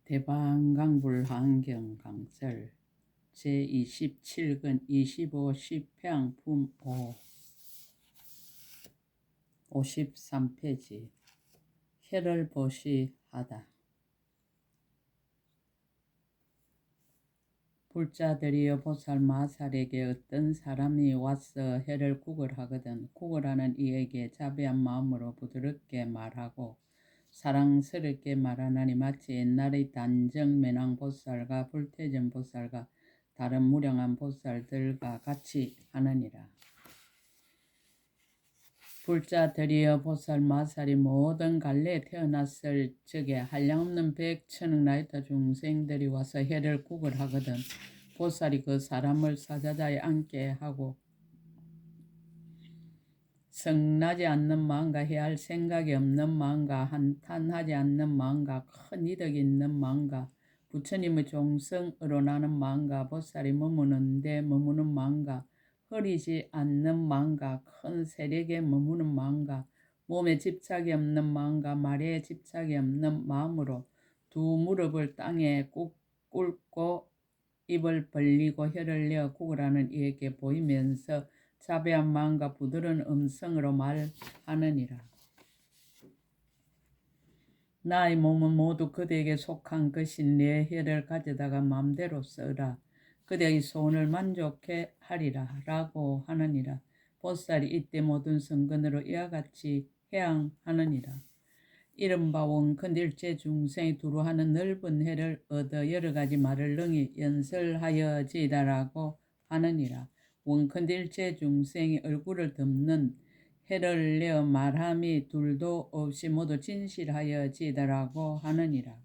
대방강불환경강설 제27근 25 10평 품 5 53페이지 해를 보시하다. 불자들이여 보살 마살에게 어떤 사람이 와서 해를 구걸하거든 구걸하는 이에게 자비한 마음으로 부드럽게 말하고 사랑스럽게 말하나니 마치 옛날의 단정매낭 보살과 불태전 보살과 다른 무량한 보살들과 같이 하느니라. 불자들이여 보살 마살이 모든 갈래에 태어났을 적에 한량없는 백천억 나이터 중생들이 와서 해를 구걸하거든 보살이 그 사람을 사자자에 앉게 하고 성나지 않는 마음과 해할 생각이 없는 마음과 한탄하지 않는 마음과 큰 이득이 있는 마음과 부처님의 종성으로 나는 마음과 보살이 머무는데 머무는 마음과 흐리지 않는 마음과 큰 세력에 머무는 마음과 몸에 집착이 없는 마음과 말에 집착이 없는 마음으로 두 무릎을 땅에 꾹 꿇고 입을 벌리고 혀를 내어 구걸하는 이에게 보이면서 자비한 마음과 부드러운 음성으로 말하느니라. 나의 몸은 모두 그대에게 속한 것인 내 혀를 가져다가 마음대로 써라. 그대의 소원을 만족해 하리라 라고 하느니라. 보살이 이때 모든 성근으로 이와 같이 해양하느니라. 이른바 원컨일체 중생이 두루 하는 넓은 해를 얻어 여러가지 말을 능히 연설하여지다라고 하느니라. 원컨일체 중생이 얼굴을 덮는 해를 내어 말함이 둘도 없이 모두 진실하여지다라고 하느니라.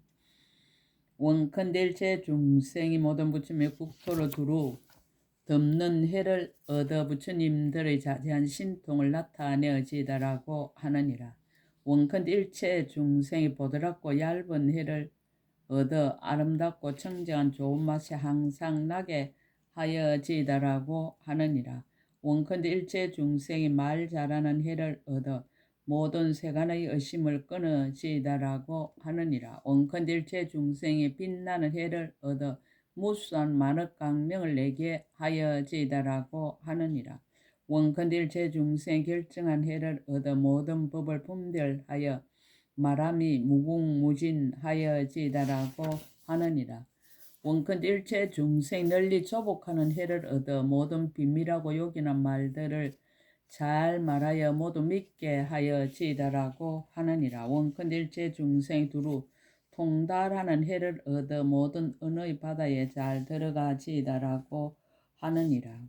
원컨일체 중생이 모든 부처님의 국토를 두루 덮는 해를 얻어 부처님들의 자세한 신통을 나타내어지다라고 하느니라. 원컨일체 중생이 보드랍고 얇은 해를 얻어 아름답고 청정한 좋은 맛이 항상 나게 하여지다라고 하느니라. 원컨일체 중생이 말 잘하는 해를 얻어 모든 세간의 의심을 끊어지다라고 하느니라. 원컨일체 중생이 빛나는 해를 얻어 무수한 만억 강명을 내게 하여지다라고 하느니라. 원컨일체 중생 결정한 해를 얻어 모든 법을 분별하여 말함이 무궁무진하여지다라고 하느니라. 원컨일체 중생 널리 조복하는 해를 얻어 모든 비밀하고 요긴한 말들을 잘 말하여 모두 믿게 하여지다라고 하느니라. 원컨일체 중생 두루 통달하는 해를 얻어 모든 언어의 바다에 잘 들어가지다라고 하느니라.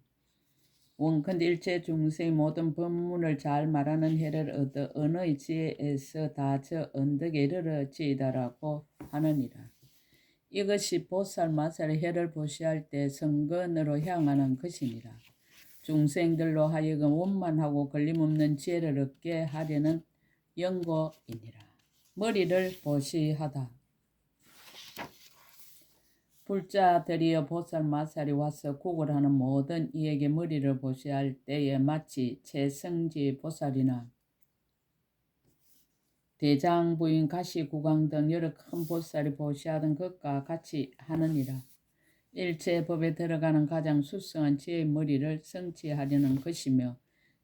원컨일체 중생이 모든 법문을 잘 말하는 해를 얻어 언어의 지혜에서 다 저 언덕에 이르러지다라고 하느니라. 이것이 보살 마살의 해를 보시할 때 성근으로 향하는 것이니라. 중생들로 하여금 원만하고 걸림없는 지혜를 얻게 하려는 연고이니라. 머리를 보시하다. 불자들이여 보살 마살이 와서 구걸하는 모든 이에게 머리를 보시할 때에 마치 최성지 보살이나 대장부인 가시구강 등 여러 큰 보살이 보시하던 것과 같이 하느니라. 일체법에 들어가는 가장 수성한 지혜의 머리를 성취하려는 것이며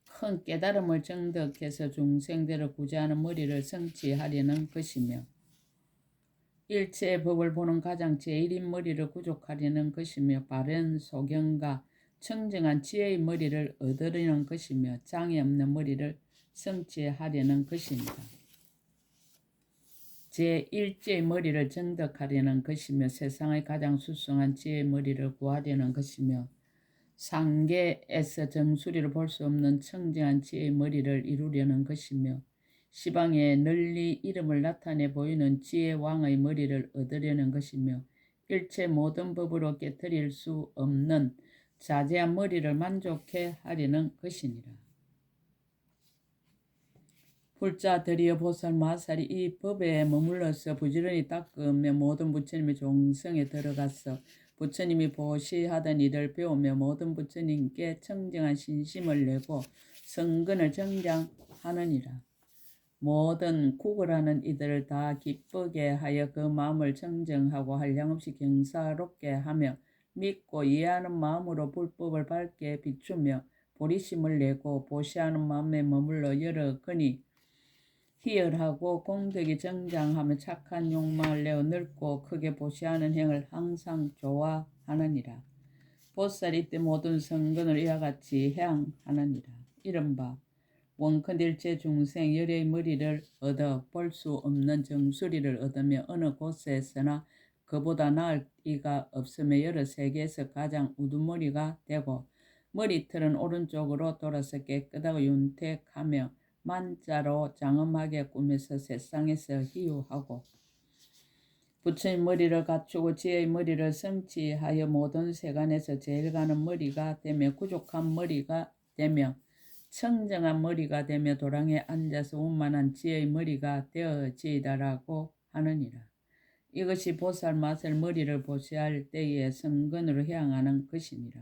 큰 깨달음을 정득해서 중생들을 구제하는 머리를 성취하려는 것이며 일체의 법을 보는 가장 제일인 머리를 구족하려는 것이며 바른 소경과 청정한 지혜의 머리를 얻으려는 것이며 장애 없는 머리를 성취하려는 것입니다. 제1제의 머리를 정득하려는 것이며 세상의 가장 수성한 지혜의 머리를 구하려는 것이며 상계에서 정수리를 볼 수 없는 청정한 지혜의 머리를 이루려는 것이며 시방에 널리 이름을 나타내 보이는 지혜왕의 머리를 얻으려는 것이며 일체 모든 법으로 깨트릴 수 없는 자제한 머리를 만족해 하려는 것이니라. 불자들이여 보살 마살이 이 법에 머물러서 부지런히 닦으며 모든 부처님의 종성에 들어가서 부처님이 보시하던 일을 배우며 모든 부처님께 청정한 신심을 내고 성근을 정장하느니라. 모든 구걸하는 이들을 다 기쁘게 하여 그 마음을 청정하고 한량없이 경사롭게 하며 믿고 이해하는 마음으로 불법을 밝게 비추며 보리심을 내고 보시하는 마음에 머물러 여러 건이 희열하고 공덕이 정장하며 착한 욕망을 내어 늙고 크게 보시하는 행을 항상 좋아하느니라. 보살이 때 모든 성근을 이와 같이 향하느니라. 이른바 원컨일체 중생 열의 머리를 얻어 볼 수 없는 정수리를 얻으며 어느 곳에서나 그보다 나을 이가 없으며 여러 세계에서 가장 우두머리가 되고 머리털은 오른쪽으로 돌아서 깨끗하고 윤택하며 만자로 장엄하게 꾸며서 세상에서 희유하고 부처의 머리를 갖추고 지혜의 머리를 성취하여 모든 세간에서 제일 가는 머리가 되며 구족한 머리가 되며 청정한 머리가 되며 도랑에 앉아서 운만한 지혜의 머리가 되어지다라고 하느니라. 이것이 보살 마살 머리를 보시할 때에 성근으로 향하는 것이니라.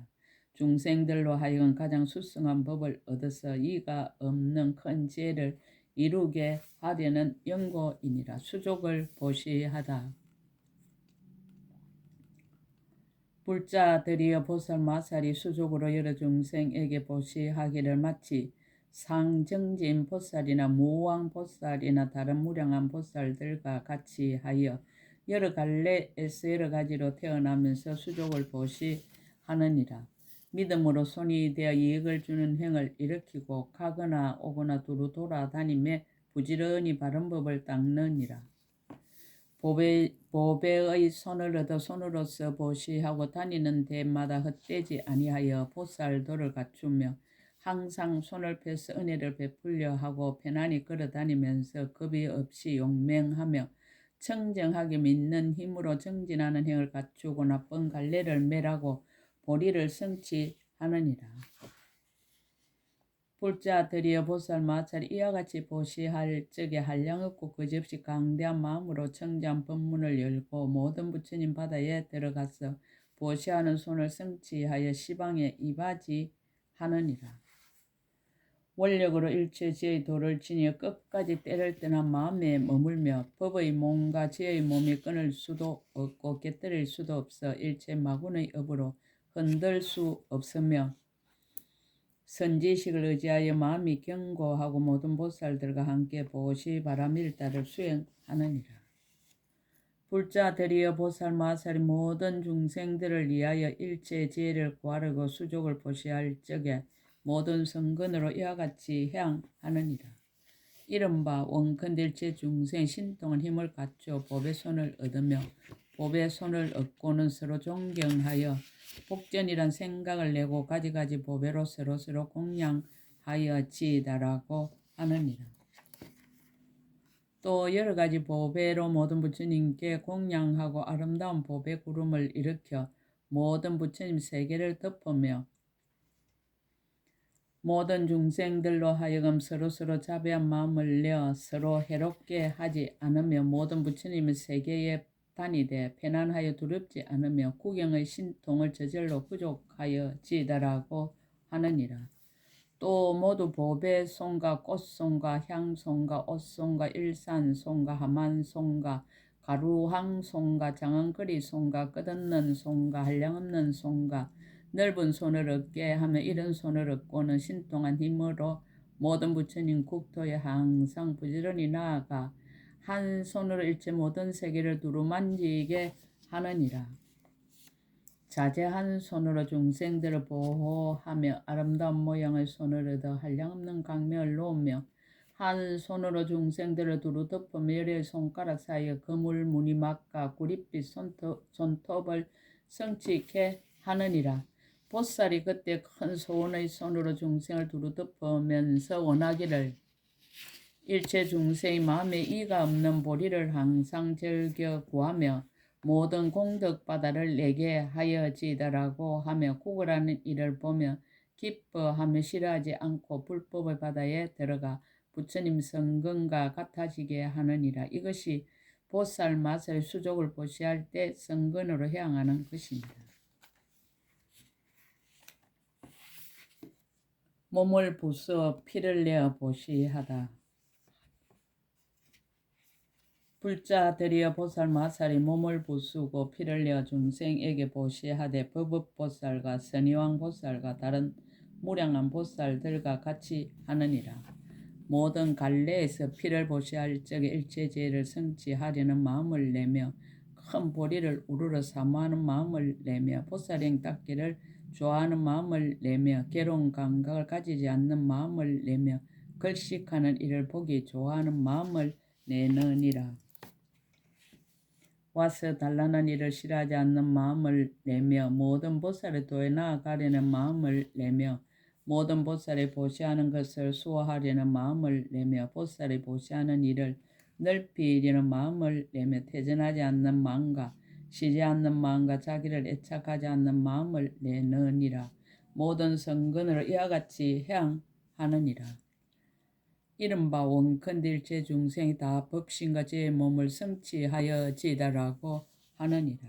중생들로 하여금 가장 수승한 법을 얻어서 이가 없는 큰 지혜를 이루게 하려는 연고이니라. 수족을 보시하다. 불자들이여 보살 마살이 수족으로 여러 중생에게 보시하기를 마치 상정진 보살이나 무왕 보살이나 다른 무량한 보살들과 같이 하여 여러 갈래에서 여러 가지로 태어나면서 수족을 보시하느니라. 믿음으로 손이 되어 이익을 주는 행을 일으키고 가거나 오거나 두루 돌아다니며 부지런히 바른 법을 닦느니라. 보배의 손을 얻어 손으로서 보시하고 다니는 데마다 헛되지 아니하여 보살도를 갖추며 항상 손을 펴서 은혜를 베풀려 하고 편안히 걸어다니면서 겁이 없이 용맹하며 청정하게 믿는 힘으로 정진하는 행을 갖추고 나쁜 갈래를 멸하고 보리를 성취하느니라. 불자들이여 보살 마찰이 이와 같이 보시할 적에 한량없고 그지없이 강대한 마음으로 청장 법문을 열고 모든 부처님 바다에 들어가서 보시하는 손을 성취하여 시방에 이바지하느니라. 원력으로 일체지의 도를 지니어 끝까지 때를 떠난 마음에 머물며 법의 몸과 지혜의 몸이 끊을 수도 없고 깨뜨릴 수도 없어 일체 마군의 업으로 흔들 수 없으며 선지식을 의지하여 마음이 견고하고 모든 보살들과 함께 보시 바라밀다를 수행하느니라. 불자들이여 보살 마살이 모든 중생들을 위하여 일체 지혜를 구하려고 수족을 보시할 적에 모든 성근으로 이와 같이 향하느니라. 이른바 원컨일체 중생 신통한 힘을 갖추어 법의 손을 얻으며 법의 손을 얻고는 서로 존경하여 복전이란 생각을 내고 가지가지 보배로 서로서로 공양하여 지다라고 하느니라. 또 여러가지 보배로 모든 부처님께 공양하고 아름다운 보배 구름을 일으켜 모든 부처님 세계를 덮으며 모든 중생들로 하여금 서로서로 자비한 마음을 내어 서로 해롭게 하지 않으며 모든 부처님의 세계에 다니되 편안하여 두렵지 않으며 구경의 신통을 저절로 구족하여 지다라고 하느니라. 또 모두 보배송과 꽃송과 향송과 옷송과 일산송과 하만송과 가루항송과 장안거리송과 끝없는 송과 한량없는 송과 넓은 손을 얻게 하며 이런 손을 얻고는 신통한 힘으로 모든 부처님 국토에 항상 부지런히 나아가 한 손으로 일체 모든 세계를 두루만지게 하느니라. 자제한 손으로 중생들을 보호하며 아름다운 모양의 손을 얻어 한량없는 강명을 놓으며 한 손으로 중생들을 두루 덮으며 열의 손가락 사이에 거물 무늬막과 구릿빛 손톱을 성취케 하느니라. 보살이 그때 큰 소원의 손으로 중생을 두루 덮으면서 원하기를 일체 중생의 마음에 이가 없는 보리를 항상 즐겨 구하며 모든 공덕 바다를 내게 하여지더라고 하며 구걸하는 이를 보며 기뻐하며 싫어하지 않고 불법의 바다에 들어가 부처님 성근과 같아지게 하느니라. 이것이 보살 마살 수족을 보시할 때 성근으로 향하는 것입니다. 몸을 부수어 피를 내어 보시하다. 불자들이여 보살 마살이 몸을 부수고 피를 내어 중생에게 보시하되 법업보살과 선의왕보살과 다른 무량한 보살들과 같이 하느니라. 모든 갈래에서 피를 보시할 적에 일체죄를 성취하려는 마음을 내며 큰 보리를 우러러 사모하는 마음을 내며 보살행 닦기를 좋아하는 마음을 내며 괴로운 감각을 가지지 않는 마음을 내며 걸식하는 이를 보기 좋아하는 마음을 내느니라. 와서 달라는 일을 싫어하지 않는 마음을 내며 모든 보살의 도에 나아가려는 마음을 내며 모든 보살이 보시하는 것을 수호하려는 마음을 내며 보살이 보시하는 일을 넓히려는 마음을 내며 퇴전하지 않는 마음과 쉬지 않는 마음과 자기를 애착하지 않는 마음을 내느니라. 모든 성근으로 이와 같이 향하느니라. 이른바 원컨대 일체 중생이 다 법신과 죄의 몸을 성취하여지다라고 하느니라.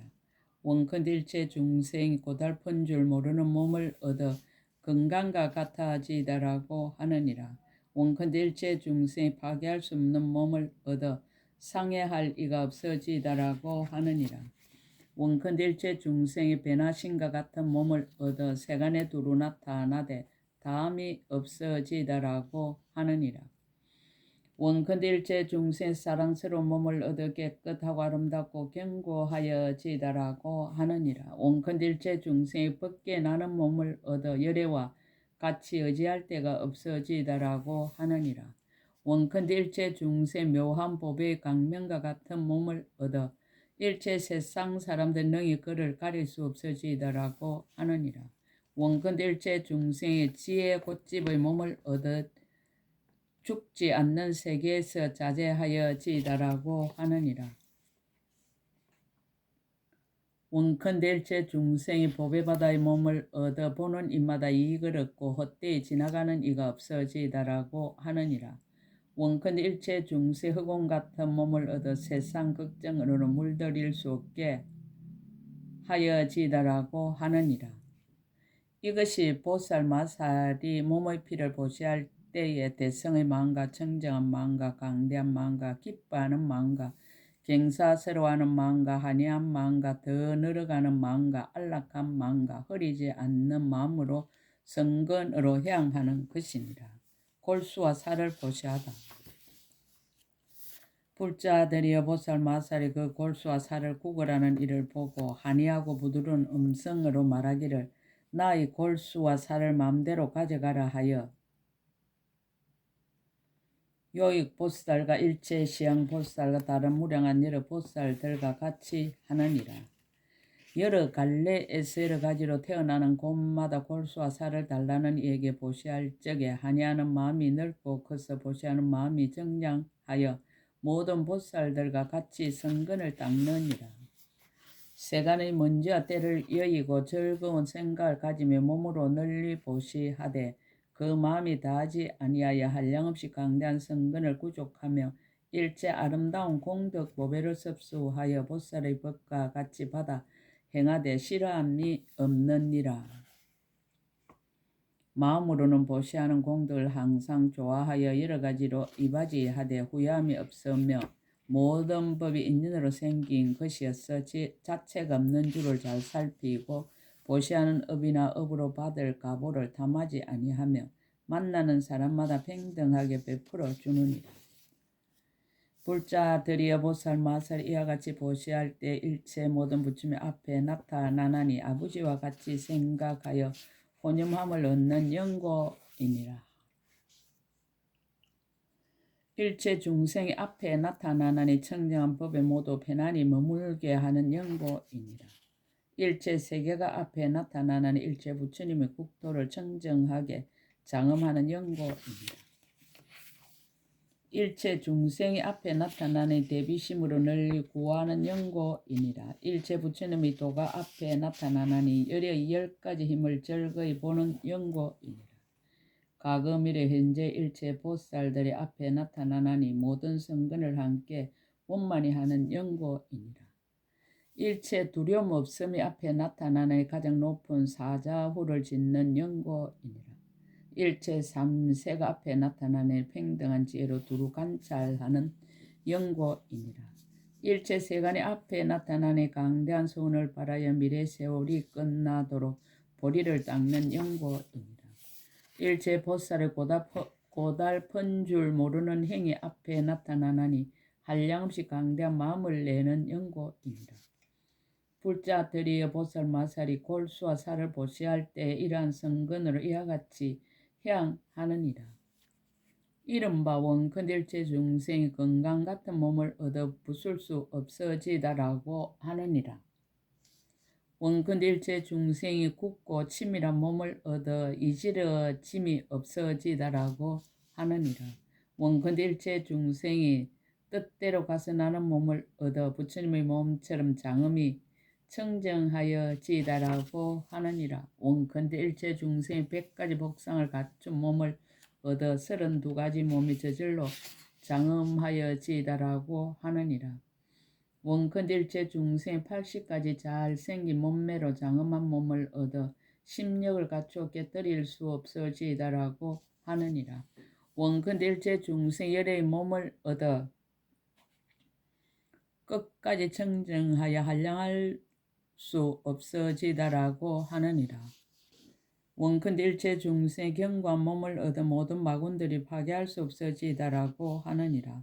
원컨대 일체 중생이 고달픈 줄 모르는 몸을 얻어 건강과 같아지다라고 하느니라. 원컨대 일체 중생이 파괴할 수 없는 몸을 얻어 상해할 이가 없어지다라고 하느니라. 원컨대 일체 중생이 배나신과 같은 몸을 얻어 세간에 두루 나타나되 다음이 없어지다라고 하느니라. 원컨대 일체 중생 사랑스러운 몸을 얻어 깨끗하고 아름답고 견고하여지다라고 하느니라. 원컨대 일체 중생이 벗게 나는 몸을 얻어 열애와 같이 의지할 때가 없어지다라고 하느니라. 원컨대 일체 중생 묘한 보배의 강명과 같은 몸을 얻어 일체 세상 사람들 능히 그를 가릴 수 없어지다라고 하느니라. 원컨대 일체 중생이 지혜의 꽃집의 몸을 얻어 죽지 않는 세계에서 자제하여지다라고 하느니라. 원컨대 일체 중생이 보배바다의 몸을 얻어 보는 입마다 이익을 얻고 헛되이 지나가는 이가 없어지다라고 하느니라. 원컨대 일체 중생 흑원 같은 몸을 얻어 세상 걱정으로는 물들일 수 없게 하여지다라고 하느니라. 이것이 보살 마살이 몸의 피를 보시할 때에 대성의 마음과 청정한 마음과 강대한 마음과 기뻐하는 마음과 경사스러워하는 마음과 한이한 마음과 더 늘어가는 마음과 안락한 마음과 흐리지 않는 마음으로 성근으로 향하는 것이니라. 골수와 살을 보시하다. 불자들이여 보살 마살이 그 골수와 살을 구걸하는 이를 보고 한이하고 부드러운 음성으로 말하기를 나의 골수와 살을 마음대로 가져가라 하여 요익 보살과 일체 시양 보살과 다른 무량한 여러 보살들과 같이 하느니라. 여러 갈래에서 여러 가지로 태어나는 곳마다 골수와 살을 달라는 이에게 보시할 적에 한이하는 마음이 넓고 커서 보시하는 마음이 정량하여 모든 보살들과 같이 성근을 닦느니라. 세간의 먼지와 때를 여의고 즐거운 생각을 가지며 몸으로 널리 보시하되 그 마음이 다하지 아니하여 한량없이 강대한 성근을 구족하며 일체 아름다운 공덕 보배를 섭수하여 보살의 법과 같이 받아 행하되 싫어함이 없느니라. 마음으로는 보시하는 공덕을 항상 좋아하여 여러 가지로 이바지하되 후회함이 없으며 모든 법이 인연으로 생긴 것이어서 자체가 없는 줄을 잘 살피고 보시하는 업이나 업으로 받을 가보를 탐하지 아니하며 만나는 사람마다 평등하게 베풀어 주느니라. 불자들이여 보살 마살 이와 같이 보시할 때 일체 모든 부처님 앞에 나타나나니 아버지와 같이 생각하여 혼념함을 얻는 영고이니라. 일체 중생이 앞에 나타나나니 청정한 법에 모두 편안히 머물게 하는 영고이니라. 일체 세계가 앞에 나타나나니 일체 부처님의 국토를 청정하게 장엄하는 영고이니라. 일체 중생이 앞에 나타나니 대비심으로 널리 구하는 영고이니라. 일체 부처님의 도가 앞에 나타나나니 열의 10가지 힘을 절거히 보는 영고이니라. 과거 미래 현재 일체 보살들이 앞에 나타나나니 모든 성근을 함께 원만히 하는 영고이니라. 일체 두려움 없음이 앞에 나타나나니 가장 높은 사자후를 짓는 영고이니라. 일체 삼세가 앞에 나타나니 평등한 지혜로 두루 관찰하는 영고이니라. 일체 세간의 앞에 나타나는 강대한 소원을 바라여 미래 세월이 끝나도록 보리를 닦는 연고입니다. 일체 보살의 고달픈 줄 모르는 행위 앞에 나타나나니 한량없이 강대한 마음을 내는 연고입니다. 불자들이여 보살 마살이 골수와 살을 보시할 때 이러한 성근으로 이와 같이 향하느니라. 이른바 원컨일체 중생이 건강 같은 몸을 얻어 부술 수 없어지다라고 하느니라. 원컨일체 중생이 굳고 치밀한 몸을 얻어 이지러짐이 없어지다라고 하느니라. 원컨일체 중생이 뜻대로 가서 나는 몸을 얻어 부처님의 몸처럼 장엄히 청정하여지다라고 하느니라. 원컨일체 중생이 100가지 복상을 갖춘 몸을 얻어 32가지 몸이 저절로 장엄하여지다라고 하느니라. 원컨일체 중생 80가지 잘생긴 몸매로 장엄한 몸을 얻어 심력을 갖추어 깨뜨릴 수 없어지다라고 하느니라. 원컨일체 중생 열의 몸을 얻어 끝까지 청정하여 한량할 수 없어지다라고 하느니라. 원컨일체 중생 견고한 몸을 얻어 모든 마군들이 파괴할 수 없어지다라고 하느니라.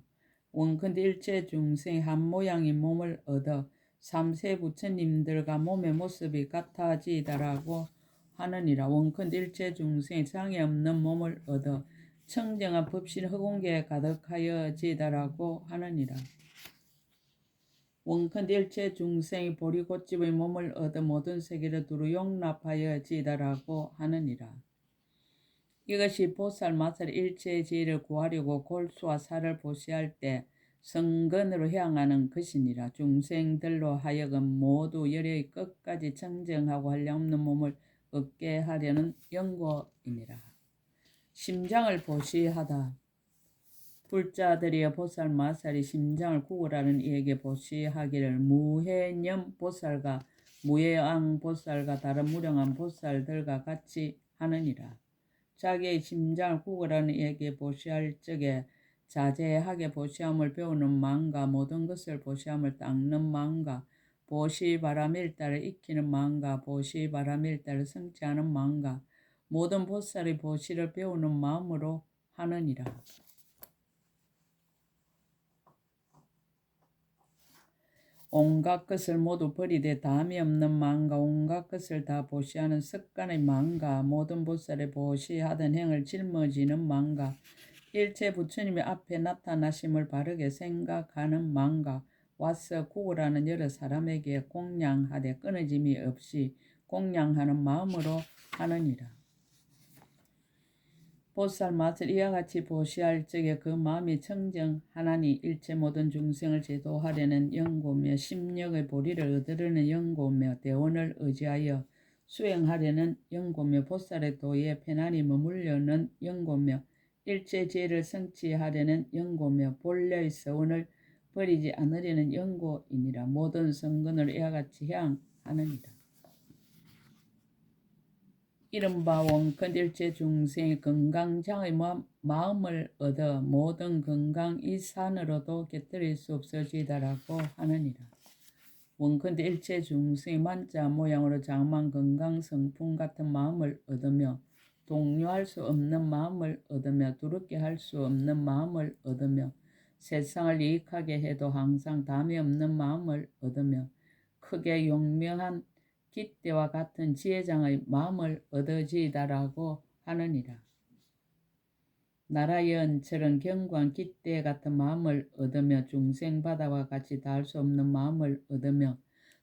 원컨일체 중생 한 모양인 몸을 얻어 삼세 부처님들과 몸의 모습이 같아지다라고 하느니라. 원컨일체 중생 장애 없는 몸을 얻어 청정한 법신 허공계에 가득하여지다라고 하느니라. 원컨일체 중생이 보리꽃집의 몸을 얻어 모든 세계를 두루 용납하여지다라고 하느니라. 이것이 보살 마살 일체의 지혜를 구하려고 골수와 살을 보시할 때 성근으로 향하는 것이니라. 중생들로 하여금 모두 열의 끝까지 청정하고 한량없는 몸을 얻게 하려는 연고이니라. 심장을 보시하다. 불자들이여 보살 마살이 심장을 구걸하는 이에게 보시하기를 무해념 보살과 무해왕 보살과 다른 무량한 보살들과 같이 하느니라. 자기의 심장을 구걸하는 이에게 보시할 적에 자제하게 보시함을 배우는 마음과 모든 것을 보시함을 닦는 마음과 보시바라밀다를 익히는 마음과 보시바라밀다를 성취하는 마음과 모든 보살의 보시를 배우는 마음으로 하느니라. 온갖 것을 모두 버리되 다함이 없는 마음과 온갖 것을 다 보시하는 습관의 마음과 모든 보살의 보시하던 행을 짊어지는 마음과 일체 부처님의 앞에 나타나심을 바르게 생각하는 마음과 와서 구걸하는 여러 사람에게 공양하되 끊어짐이 없이 공양하는 마음으로 하느니라. 보살 맛을 이와 같이 보시할 적에 그 마음이 청정하나니 일체 모든 중생을 제도하려는 연고며 심력의 보리를 얻으려는 연고며 대원을 의지하여 수행하려는 연고며 보살의 도에 편안히 머물려는 연고며 일체 지혜를 성취하려는 연고며 본래의 서원을 버리지 않으려는 연고이니라. 모든 성근을 이와 같이 향하느니라. 이른바 원컨일체 중생의 건강장의 마음을 얻어 모든 건강 이 산으로도 곁들일 수 없어지다라고 하느니라. 원컨일체 중생의 만자 모양으로 장만 건강 성품 같은 마음을 얻으며 동요할 수 없는 마음을 얻으며 두렵게 할 수 없는 마음을 얻으며 세상을 이익하게 해도 항상 담이 없는 마음을 얻으며 크게 용명한 깃대와 같은 지혜장의 마음을 얻어지다라고 하느니라. 나라연처럼 견고한 깃대 같은 마음을 얻으며 중생바다와 같이 닿을 수 없는 마음을 얻으며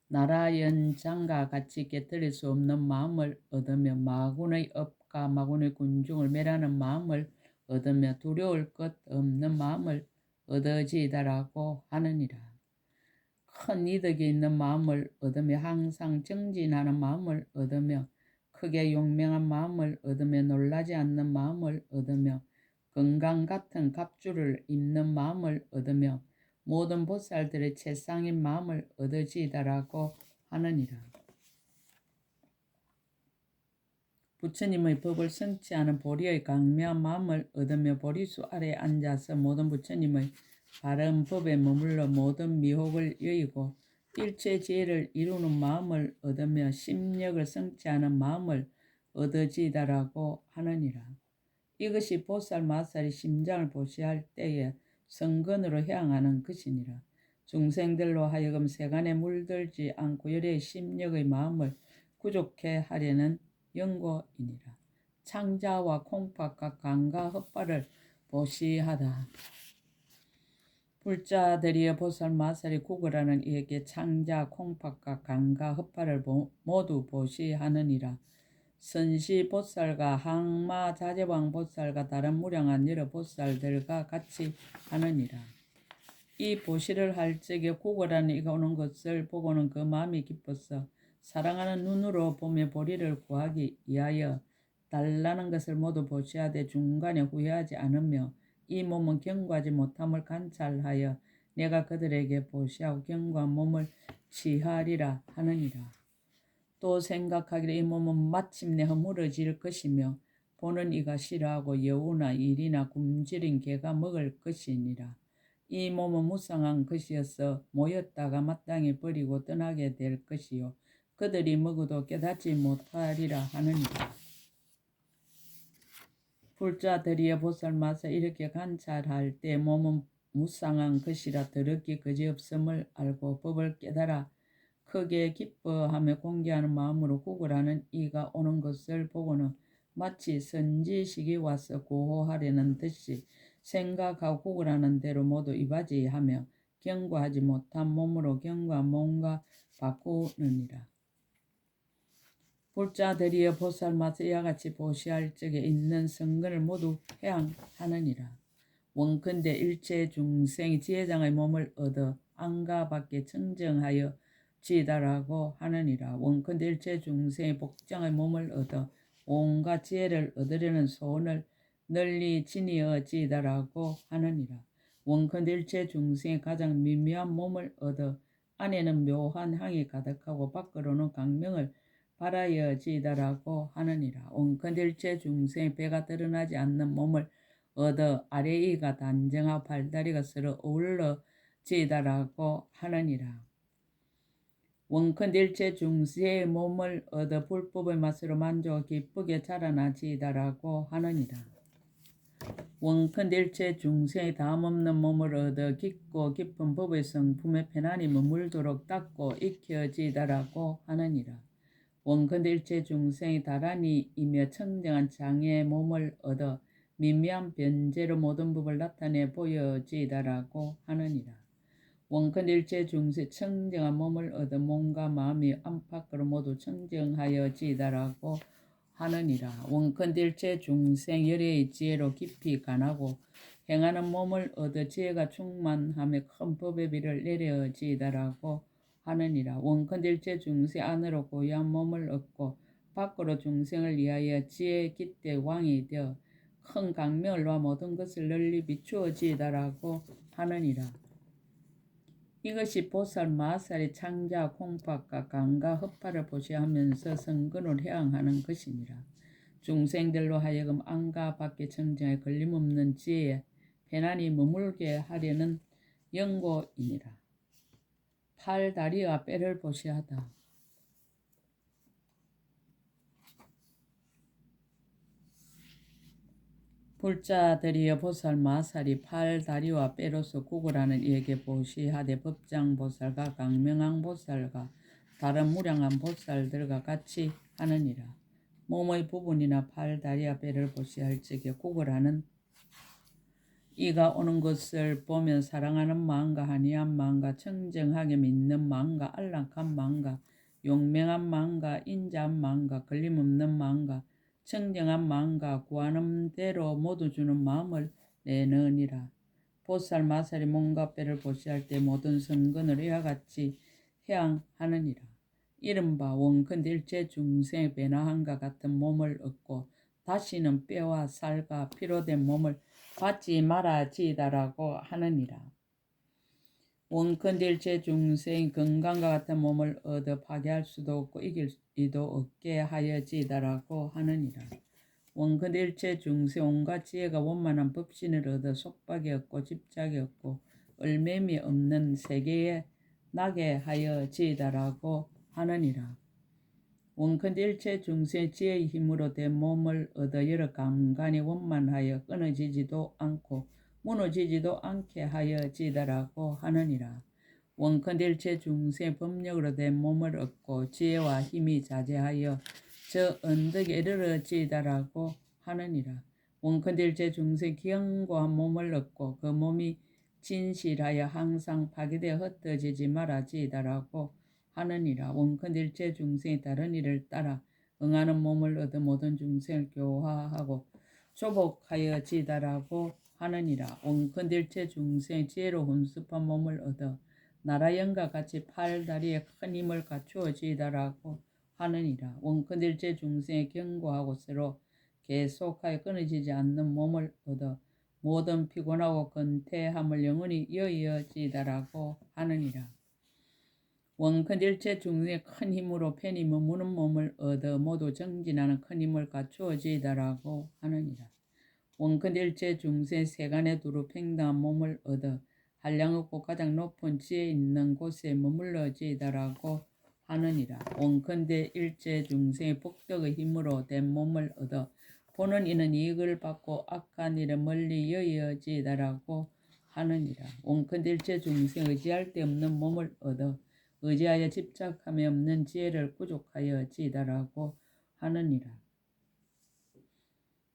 나라연장과 같이 깨뜨릴 수 없는 마음을 얻으며 마군의 업과 마군의 군중을 멸하는 마음을 얻으며 두려울 것 없는 마음을 얻어지다라고 하느니라. 큰 이득이 있는 마음을 얻으며 항상 정진하는 마음을 얻으며 크게 용맹한 마음을 얻으며 놀라지 않는 마음을 얻으며 건강 같은 갑주를 입는 마음을 얻으며 모든 보살들의 최상인 마음을 얻어지다라고 하느니라. 부처님의 법을 성취하는 보리의 강묘한 마음을 얻으며 보리수 아래에 앉아서 모든 부처님의 바른 법에 머물러 모든 미혹을 여의고 일체 지혜를 이루는 마음을 얻으며 심력을 성취하는 마음을 얻어지다라고 하느니라. 이것이 보살 마살이 심장을 보시할 때에 성근으로 향하는 것이니라. 중생들로 하여금 세간에 물들지 않고 열의 심력의 마음을 구족해 하려는 연고이니라. 창자와 콩팥과 간과 헛발을 보시하다. 불자들이여 보살 마살이 구걸하는 이에게 창자, 콩팥과 간과 헛발을 모두 보시하느니라. 선시 보살과 항마 자제왕 보살과 다른 무량한 여러 보살들과 같이 하느니라. 이 보시를 할 적에 구걸하는 이가 오는 것을 보고는 그 마음이 기뻐서 사랑하는 눈으로 보며 보리를 구하기 위하여 달라는 것을 모두 보시하되 중간에 후회하지 않으며 이 몸은 경고하지 못함을 관찰하여 내가 그들에게 보시하고 경고한 몸을 취하리라 하느니라. 또 생각하기를 이 몸은 마침내 허물어질 것이며 보는 이가 싫어하고 여우나 일이나 굶주린 개가 먹을 것이니라. 이 몸은 무상한 것이어서 모였다가 마땅히 버리고 떠나게 될 것이요 그들이 먹어도 깨닫지 못하리라 하느니라. 불자들이여 보살 마살 이렇게 관찰할 때 몸은 무상한 것이라 더럽기 그지없음을 알고 법을 깨달아 크게 기뻐하며 공개하는 마음으로 구걸하는 이가 오는 것을 보고는 마치 선지식이 와서 구호하려는 듯이 생각하고 구걸하는 대로 모두 이바지하며 경고하지 못한 몸으로 경고한 몸과 바꾸느니라. 불자들이여 보살 마살 이와 같이 보시할 적에 있는 성근을 모두 해양하느니라. 원컨대 일체 중생이 지혜장의 몸을 얻어 안과 밖에 청정하여 지다라고 하느니라. 원컨대 일체 중생이 복장의 몸을 얻어 온갖 지혜를 얻으려는 소원을 널리 지니어 지다라고 하느니라. 원컨대 일체 중생이 가장 미묘한 몸을 얻어 안에는 묘한 향이 가득하고 밖으로는 강명을 바라여 지다라고 하느니라. 원컨대 일체 중생이 배가 드러나지 않는 몸을 얻어 아래이가 단정하고 팔다리가 서로 어울러 지다라고 하느니라. 원컨대 일체 중생의 몸을 얻어 불법의 맛으로 만족하고 기쁘게 자라나지다라고 하느니라. 원컨대 일체 중생의 다음없는 몸을 얻어 깊고 깊은 법의 성품에 편안히 머물도록 닦고 익혀지다라고 하느니라. 원컨대 일체 중생이 다란이이며 청정한 장애의 몸을 얻어 미미한 변제로 모든 법을 나타내 보여지다라고 하느니라. 원컨대 일체 중생 청정한 몸을 얻어 몸과 마음이 안팎으로 모두 청정하여 지다라고 하느니라. 원컨대 일체 중생 열의 지혜로 깊이 간하고 행하는 몸을 얻어 지혜가 충만하며 큰 법의 비를 내려지다라고 하느니라. 원컨대 일체 중생 안으로 고유한 몸을 얻고 밖으로 중생을 위하여 지혜 깃대 왕이 되어 큰 강명을 놓아 모든 것을 널리 비추어지다라고 하느니라. 이것이 보살 마살이 창자 콩팥과 간과 헛발을 보시하면서 성근을 해양하는 것이니라. 중생들로 하여금 안과 밖에 청정에 걸림없는 지혜에 편안히 머물게 하려는 연고이니라. 팔, 다리와 뼈를 보시하다. 불자들이여 보살 마살이 팔, 다리와 뼈로서 구걸하는 이에게 보시하되 법장 보살과 강명한 보살과 다른 무량한 보살들과 같이 하느니라. 몸의 부분이나 팔, 다리와 뼈를 보시할 적에 구걸하는 이가 오는 것을 보면 사랑하는 마음과 한이한 마음과 청정하게 믿는 마음과 안락한 마음과 용맹한 마음과 인자한 마음과 걸림없는 마음과 청정한 마음과 구하는 대로 모두 주는 마음을 내느니라. 보살 마살이 몸과 뼈를 보시할 때 모든 성근을 이와 같이 해양하느니라. 이른바 원컨대 일체 중생의 변화함과 같은 몸을 얻고 다시는 뼈와 살과 피로 된 몸을 받지 말아지다라고 하느니라. 원컨대 일체 중생이 건강과 같은 몸을 얻어 파괴할 수도 없고 이길 이도 없게 하여지다라고 하느니라. 원컨대 일체 중생 온갖 지혜가 원만한 법신을 얻어 속박이 없고 집착이 없고 얼매미 없는 세계에 나게 하여 지이다라고 하느니라. 원컨대일체 중생 지혜의 힘으로 된 몸을 얻어 여러 감간이 원만하여 끊어지지도 않고 무너지지도 않게 하여 지이다라고 하느니라. 원컨대일체 중생 법력으로 된 몸을 얻고 지혜와 힘이 자제하여 저 언덕에 이르러지이다라고 하느니라. 원컨대일체 중생 견고한 몸을 얻고 그 몸이 진실하여 항상 파괴되어 흩어지지 말아지이다라고 하느니라. 원컨대일체 중생이 다른 일을 따라 응하는 몸을 얻어 모든 중생을 교화하고 조복하여 지이다라고 하느니라. 원컨대일체 중생 지혜로 혼습한 몸을 얻어 나라 영과 같이 팔 다리에 큰 힘을 갖추어 지이다라고 하느니라. 원컨대일체 중생의 견고하고 서로 계속하여 끊어지지 않는 몸을 얻어 모든 피곤하고 근태함을 영원히 여의어지이다라고 하느니라. 원컨대일체 중생의 큰 힘으로 편히 머무는 몸을 얻어 모두 정진하는 큰 힘을 갖추어지이다라고 하느니라. 원컨대일체 중생 세간에 두루 평등한 몸을 얻어 한량없고 가장 높은 지혜 있는 곳에 머물러지이다라고 하느니라. 원컨대일체 중생의 복덕의 힘으로 된 몸을 얻어 보는 이는 이익을 받고 악한 일에 멀리 여의어지이다라고 하느니라. 원컨대일체 중생 의지할 데 없는 몸을 얻어 의지하여 집착함이 없는 지혜를 구족하여 지이다라고 하느니라.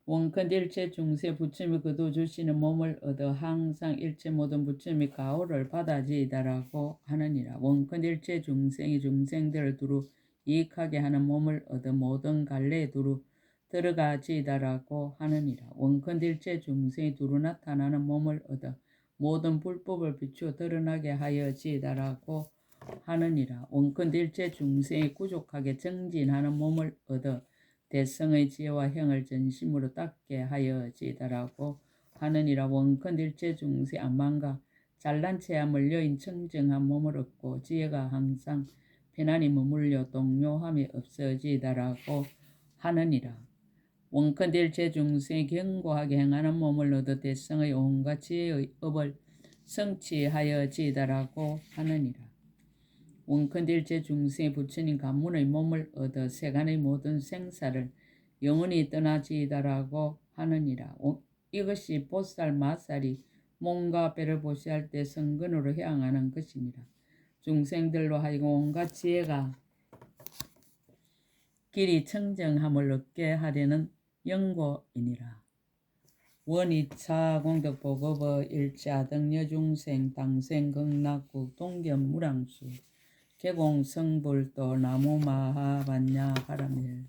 원컨대일체 중생 부처님이 거두 주시는 몸을 얻어 항상 일체 모든 부처님이 가호를 받아지이다라고 하느니라. 원컨대일체 중생이 중생들을 두루 이익하게 하는 몸을 얻어 모든 갈래에 두루 들어가지이다라고 하느니라. 원컨대일체 중생이 두루 나타나는 몸을 얻어 모든 불법을 비추어 드러나게 하여 지이다라고 하느니라. 원컨대일체 중생이 구족하게 정진하는 몸을 얻어 대성의 지혜와 형을 전심으로 닦게 하여 지이다라고 하느니라. 원컨대일체 중생 안만과 잘난 체함을 여인 청정한 몸을 얻고 지혜가 항상 편안히 머물려 동요함이 없어지이다라고 하느니라. 원컨대일체 중생이 견고하게 행하는 몸을 얻어 대성의 온갖 지혜의 업을 성취하여 지이다라고 하느니라. 원컨대일체 중생이 부처님 가문의 몸을 얻어 세간의 모든 생사를 영원히 떠나지이다라고 하느니라. 이것이 보살 마살이 몸과 배를 보시할 때 성근으로 향하는 것이니라. 중생들로 하여금 온갖 지혜가 길이 청정함을 얻게 하려는 연고이니라. 원이차 공덕보급의 일차 등여중생 당생극락국 동견무량수 개공성불도 나무마하반야 하라밀